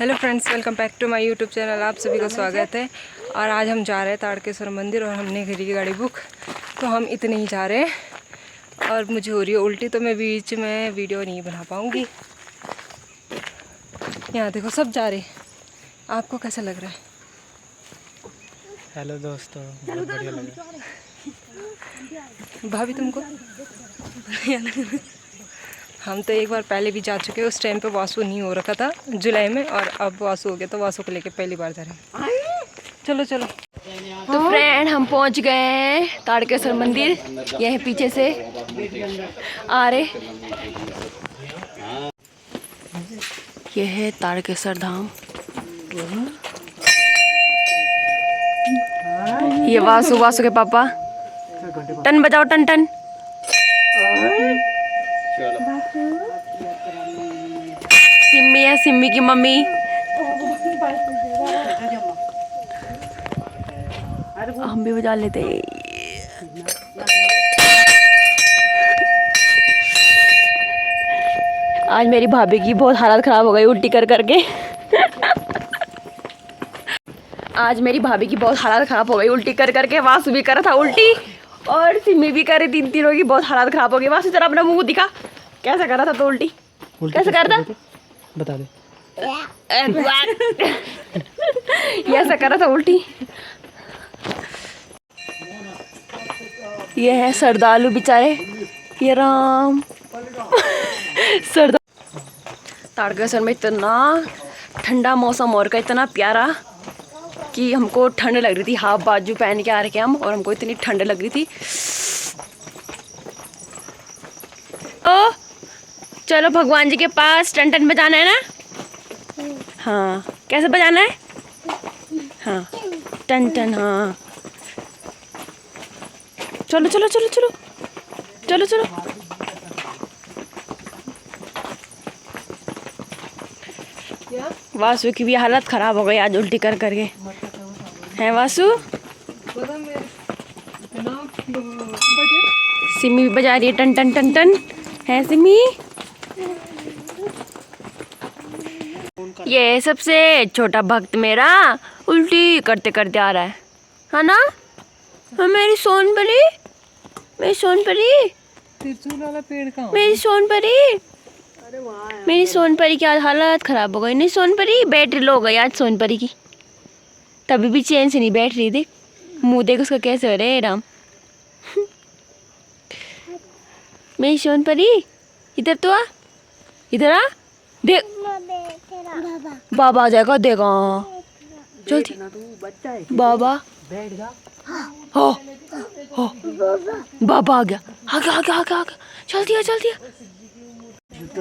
Hello friends, welcome back to my YouTube channel. आप सभी का स्वागत है। और आज हम जा रहे हैं ताड़केश्वर मंदिर और हमने करी की गाड़ी बुक, तो हम इतने ही जा रहे हैं। और मुझे हो रही है उल्टी, तो मैं बीच में वीडियो नहीं बना पाऊँगी। यहाँ देखो सब जा रहे हैं। आपको कैसा लग रहा है? हेलो दोस्तों, बहुत बढ़िया लग रहा है। भाभी तुमको? हम तो एक बार पहले भी जा चुके हैं। उस टाइम पे वासु नहीं हो रखा था जुलाई में, और अब वासु हो गया, तो वासु को लेके पहली बार जा रहे हैं। चलो चलो। तो फ्रेंड, हम पहुंच गए हैं ताड़केश्वर मंदिर। यह पीछे से आ रहे, यह है ताड़केश्वर धाम। ये वासु के पापा। टन बजाओ, टन टन। सिम्मी है, सिम्मी की मम्मी। हम भी बजा लेते। आज मेरी भाभी की बहुत हालत खराब हो गई उल्टी कर करके। आज मेरी भाभी की बहुत हालत खराब हो गई उल्टी कर करके। वासु भी कर रहा था उल्टी और सिम्मी भी करे। तीनों की बहुत हालत खराब हो गई। वासु जरा अपना मुंह दिखा, कैसा कर रहा था तो उल्टी कैसे कर रहा था? बता दे। ये ऐसा कर रहा था उल्टी। ये है श्रद्धालु बेचारे, ये राम श्रद्धा। ताड़केश्वर में इतना ठंडा मौसम और का इतना प्यारा कि हमको ठंड लग रही थी। हाफ बाजू पहन के आ रखे हम, और हमको इतनी ठंड लग रही थी। ओ चलो भगवान जी के पास टन टन बजाना है ना? हाँ, कैसे बजाना है? हाँ, टन टन। हाँ, चलो चलो चलो चलो चलो चलो। वासु की भी हालत खराब हो गई आज उल्टी कर करके। है वासु? सिमी भी बजा रही है टन टन टन टन। है सिमी? ये सबसे छोटा भक्त मेरा उल्टी करते करते आ रहा है ना? हाँ, मेरी सोनपरी, मेरी सोनपरी, तिरछुल वाला पेड़ कहाँ? मेरी सोनपरी, मेरी सोनपरी की आज हालत खराब हो गई। नहीं सोनपरी, बैटरी लो हो गई आज सोनपरी की। तभी भी चैन से नहीं बैठ रही। देख मुंह, देख उसका कैसे हो रहा है राम। मेरी सोनपरी, इधर तो आ, इधर आ। देख बाबा आ जाएगा, देखा जल्दी। बाबा हो हो, बाबा आ गया, आ गया आ गया आ गया आ गया। जल्दी आ जल्दी आ।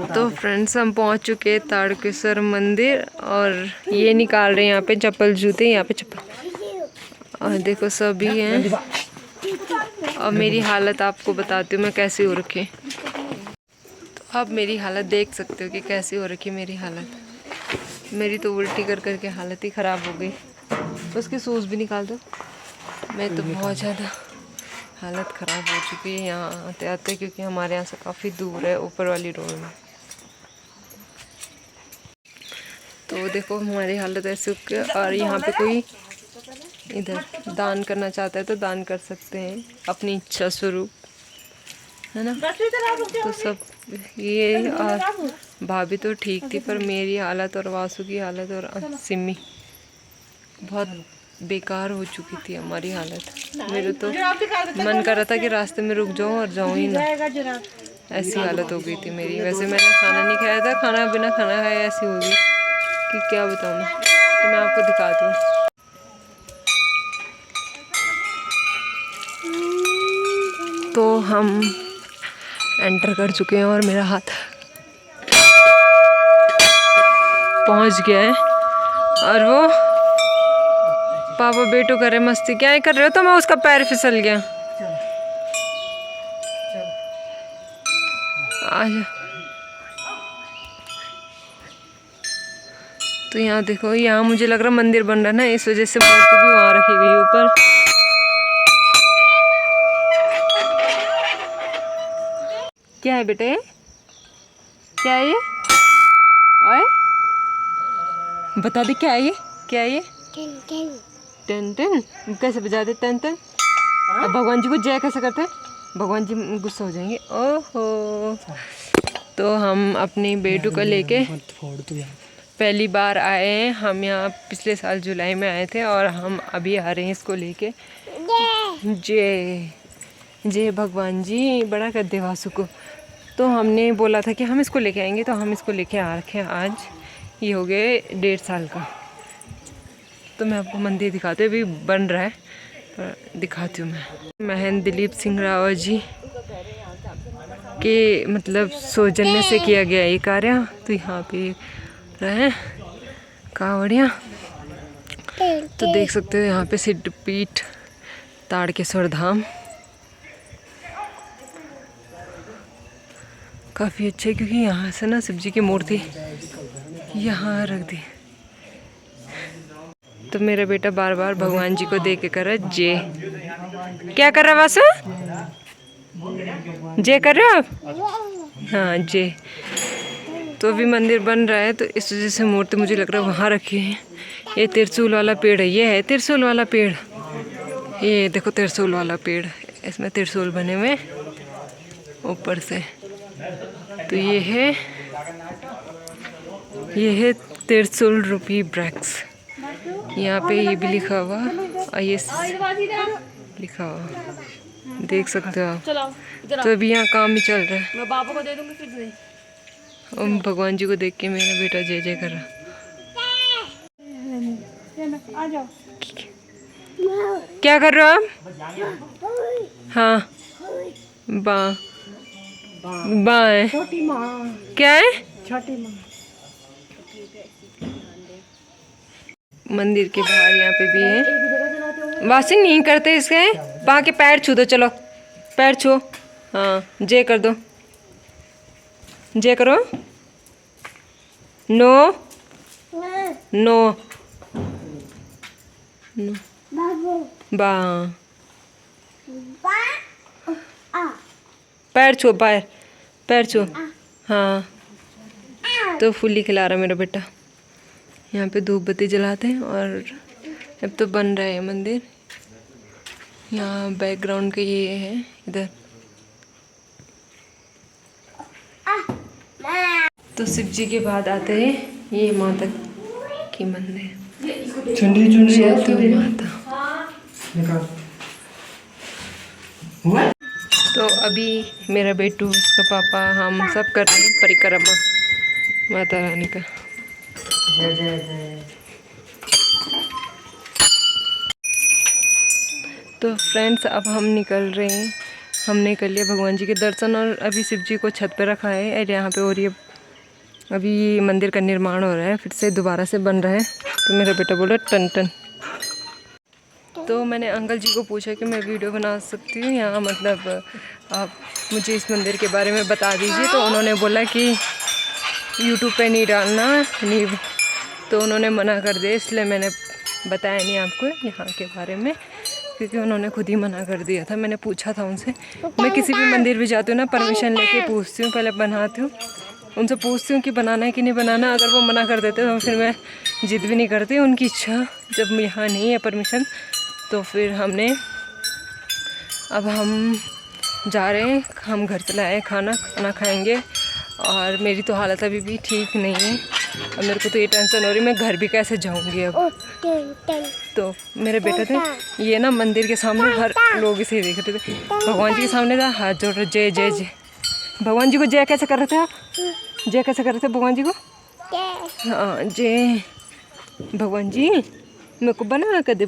तो फ्रेंड्स, हम पहुंच चुके हैं ताड़केश्वर मंदिर, और ये निकाल रहे हैं यहाँ पे चप्पल जूते। यहाँ पे चप्पल, और देखो सभी हैं। और मेरी हालत आपको बताती हूँ मैं कैसी हो रखी। तो आप मेरी हालत देख सकते हो कि कैसी हो रखी मेरी हालत। मेरी तो उल्टी कर करके हालत ही ख़राब हो गई। उसके शूज़ भी निकाल दो। मैं तो बहुत ज़्यादा हालत ख़राब हो चुकी है यहाँ आते आते, क्योंकि हमारे यहाँ से काफ़ी दूर है ऊपर वाली रोड में। तो देखो हमारी हालत ऐसे। और यहाँ पे कोई इधर दान करना चाहता है तो दान कर सकते हैं अपनी इच्छा स्वरूप, है ना? तो सब ये, और भाभी तो ठीक थी, पर मेरी हालत और वासु की हालत और सिम्मी बहुत बेकार हो चुकी थी हमारी हालत। मेरे तो मन कर रहा था कि रास्ते में रुक जाऊं और जाऊं ही ना, ऐसी हालत हो गई थी मेरी। वैसे मैंने खाना नहीं खाया था, खाना बिना खाना खाया ऐसी होगी कि क्या बताऊं मैं। तो मैं आपको दिखाती हूँ। तो हम एंटर कर चुके हैं और मेरा हाथ पहुंच गया है। और वो पापा बेटू कर रहे मस्ती। क्या कर रहे हो? तो मैं उसका पैर फिसल गया। आजा। तो यहाँ देखो, यहाँ मुझे लग रहा मंदिर बन रहा ना, इस वजह से मूर्ति भी वहाँ रखी गई ऊपर। क्या है बेटे? क्या है ये? ओए बता दे क्या है ये, क्या है ये? टन टन। कैसे बजाते टन टन? अब भगवान जी को जय कैसे करते? भगवान जी गुस्सा हो जाएंगे। ओहो। तो हम अपनी बेटू को लेके पहली बार आए हैं। हम यहाँ पिछले साल जुलाई में आए थे और हम अभी आ रहे हैं इसको लेके। जय जय भगवान जी, बड़ा कर दे वासु को। तो हमने बोला था कि हम इसको लेके आएंगे, तो हम इसको लेके आ रखे हैं आज। ये हो गए 1.5 साल का। तो मैं आपको मंदिर दिखाती हूँ, अभी बन रहा है पर दिखाती हूँ। मैं महेंद्र दिलीप सिंह रावत जी के मतलब सौजन्य से किया गया ये कार्य। तो यहाँ पे रहे कावड़िया, तो देख सकते हो यहाँ पे सिद्धपीठ ताड़केश्वर धाम काफ़ी अच्छे, क्योंकि यहाँ से ना शिव जी की मूर्ति यहाँ रख दी। तो मेरा बेटा बार बार भगवान जी को देख के कर रहा है जय। क्या कर रहा है वासु? जय कर रहे हो आप? हाँ जय। तो अभी मंदिर बन रहा है, तो इस वजह से मूर्ति मुझे लग रहा है वहाँ रखी है। ये त्रिशूल वाला पेड़ है, ये है त्रिशूल वाला पेड़। ये देखो त्रिशूल वाला पेड़, इसमें त्रिशूल बने हुए ऊपर से। तो ये है त्रिशूल रूपी वृक्ष। यहाँ पे ये भी लिखा हुआ और ये लिखा हुआ देख सकते हो आप। तो अभी यहाँ काम भी चल रहा है। मैं बाबा को दे दूँगी फिर। ओम भगवान जी को देख के मेरा बेटा जय जय कर रहा। क्या कर रहे हो आप? हाँ बा है। छोटी माँ क्या है? छोटी माँ। मंदिर के बाहर यहाँ पे भी है। वासी नहीं करते इसके, वहाँ के पैर छू दो, चलो पैर छू। हाँ जय कर दो, जय करो। नो नो बा पैर छू, पैर छू। हाँ तो फूली खिला रहा मेरा बेटा। यहाँ पे धूप बत्ती जलाते हैं और अब तो बन रहा है मंदिर। यहाँ बैकग्राउंड के ये है इधर। तो शिव जी के बाद आते हैं ये माता की मंदिर, चंडी माता। तो अभी मेरा बेटू, उसका पापा, हम सब कर रहे हैं परिक्रमा माता रानी का। जय जय जय। तो फ्रेंड्स अब हम निकल रहे हैं। हमने कर लिया भगवान जी के दर्शन और अभी शिव जी को छत पे रखा है और यहाँ पे और ये अभी मंदिर का निर्माण हो रहा है, फिर से दोबारा से बन रहा है। तो मेरा बेटा बोला टन टन। तो मैंने अंकल जी को पूछा कि मैं वीडियो बना सकती हूँ यहाँ, मतलब आप मुझे इस मंदिर के बारे में बता दीजिए। तो उन्होंने बोला कि यूट्यूब पे नहीं डालना, नहीं। तो उन्होंने मना कर दिया, इसलिए मैंने बताया नहीं आपको यहाँ के बारे में, क्योंकि उन्होंने खुद ही मना कर दिया था। मैंने पूछा था उनसे, मैं किसी भी मंदिर भी जाती हूँ ना परमिशन लेके पूछती हूँ, पहले बनाती हूँ, उनसे पूछती हूँ कि बनाना है कि नहीं बनाना। अगर वो मना कर देते तो फिर मैं जिद भी नहीं करती, उनकी इच्छा। जब यहाँ नहीं है परमिशन तो फिर अब हम जा रहे हैं, हम घर चले आए, खाना खाएंगे। और मेरी तो हालत अभी भी ठीक नहीं है और मेरे को तो ये टेंशन हो रही मैं घर भी कैसे जाऊंगी अब। तो मेरे बेटे थे ये ना मंदिर के सामने हर लोग इसे देख रहे थे, भगवान जी के सामने था, हाथ जोड़ रहे जय जय जय। भगवान जी को जय कैसे कर रहे थे आप? जय कैसे कर रहे थे भगवान जी को? हाँ जय भगवान जी मेरे को बना कर दे।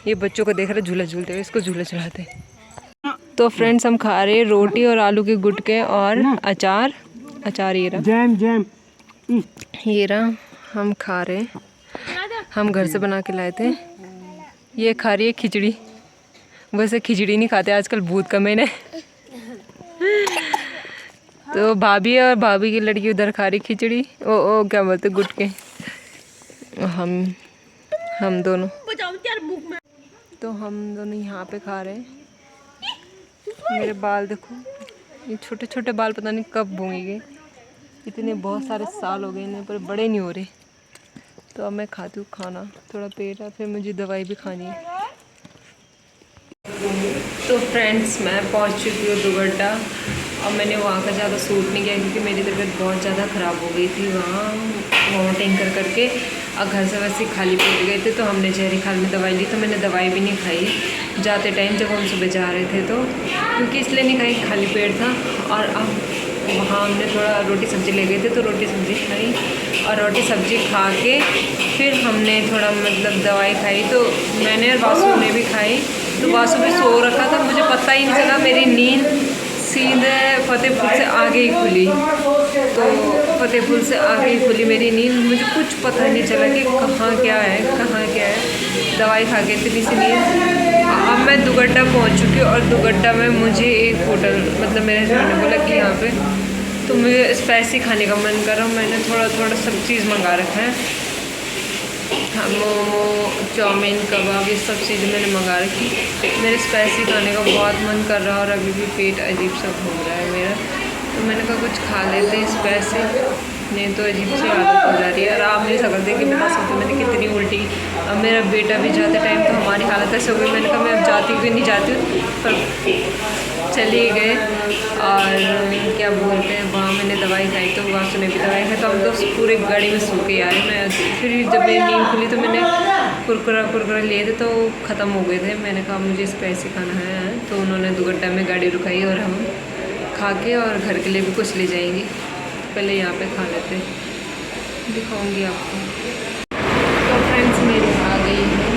ये बच्चों को देख रहे झूला झूलते हुए, इसको झूला चढ़ाते। तो फ्रेंड्स हम खा रहे हैं रोटी और आलू के गुटके और अचार ये रहा जैम ये रहा, हम खा रहे, हम घर से बना के लाए थे। ये खा रही है खिचड़ी, वैसे खिचड़ी नहीं खाते आजकल, भूत का महीना। तो भाभी और भाभी की लड़की उधर खा रही खिचड़ी, ओ क्या बोलते गुटके, हम दोनों। तो हम दोनों यहाँ पे खा रहे हैं। मेरे बाल देखो, ये छोटे छोटे बाल पता नहीं कब होंगे। इतने बहुत सारे साल हो गए इन्हें पर बड़े नहीं हो रहे। तो अब मैं खाती हूँ खाना, थोड़ा पेट है, फिर मुझे दवाई भी खानी है। तो फ्रेंड्स मैं पहुँच चुकी हूँ दुगड्डा। और मैंने वहाँ का ज़्यादा सूट नहीं किया क्योंकि मेरी तबीयत बहुत ज़्यादा ख़राब हो गई थी वहाँ वॉमिटिंग करके। और घर से वैसे खाली पेट गए थे तो हमने जहरी खाल में दवाई ली, तो मैंने दवाई भी नहीं खाई जाते टाइम जब हम सुबह जा रहे थे, तो क्योंकि इसलिए नहीं खाई, खाली पेट था। और अब वहाँ हमने थोड़ा रोटी सब्ज़ी ले गए थे तो रोटी सब्ज़ी खाई, और रोटी सब्ज़ी खा के फिर हमने थोड़ा मतलब दवाई खाई। तो मैंने और बासु ने भी खाई। तो बासु भी सो रखा था, मुझे पता ही नहीं चला, मेरी नींद सीधे फतेहपुर से आगे ही खुली। तो फतेहपुर से आगे ही खुली मेरी नींद, मुझे कुछ पता नहीं चला कि कहाँ क्या है कहाँ क्या है। दवाई खा के इतनी सी नींद। अब मैं दुगड्डा पहुँच चुकी हूँ, और दुगड्डा में मुझे एक होटल मतलब मेरे हस्बैंड ने बोला कि यहाँ पे तो मुझे स्पाइसी खाने का मन कर रहा हूँ। मैंने थोड़ा थोड़ा सब चीज़ मंगा रखा है, मोमो, चाउमीन, कबाब, ये सब चीज़ें मैंने मंगा रखी। मेरे स्पाइसी खाने का बहुत मन कर रहा है और अभी भी पेट अजीब सा घूम रहा है मेरा। तो मैंने कहा कुछ खा लेते हैं स्पाइसी, नहीं तो अजीब सी आदत हो जा रही है। और आप नहीं सकते कि बता सकते मैंने कितनी उल्टी। अब मेरा बेटा भी जाते टाइम तो हमारी हालत ऐसे हो गई, मैंने कहा मैं अब जाती हूँ नहीं जाती हूँ, पर चले गए। और क्या बोलते हैं वहाँ मैंने दवाई खाई, तो वहाँ सुने भी दवाई खाई, तो हम तो पूरे गाड़ी में सो के आए। मैं फिर जब मेरी नींद खुली तो मैंने कुरकुरा लिए थे तो ख़त्म हो गए थे। मैंने कहा मुझे स्पाइसी खाना है, तो उन्होंने दुगड्डा में गाड़ी रुकाई और हम खा के और घर के लिए भी कुछ ले जाएंगे। पहले यहाँ पे खा लेते, दिखाऊंगी आपको। तो फ्रेंड्स मेरी आ गई है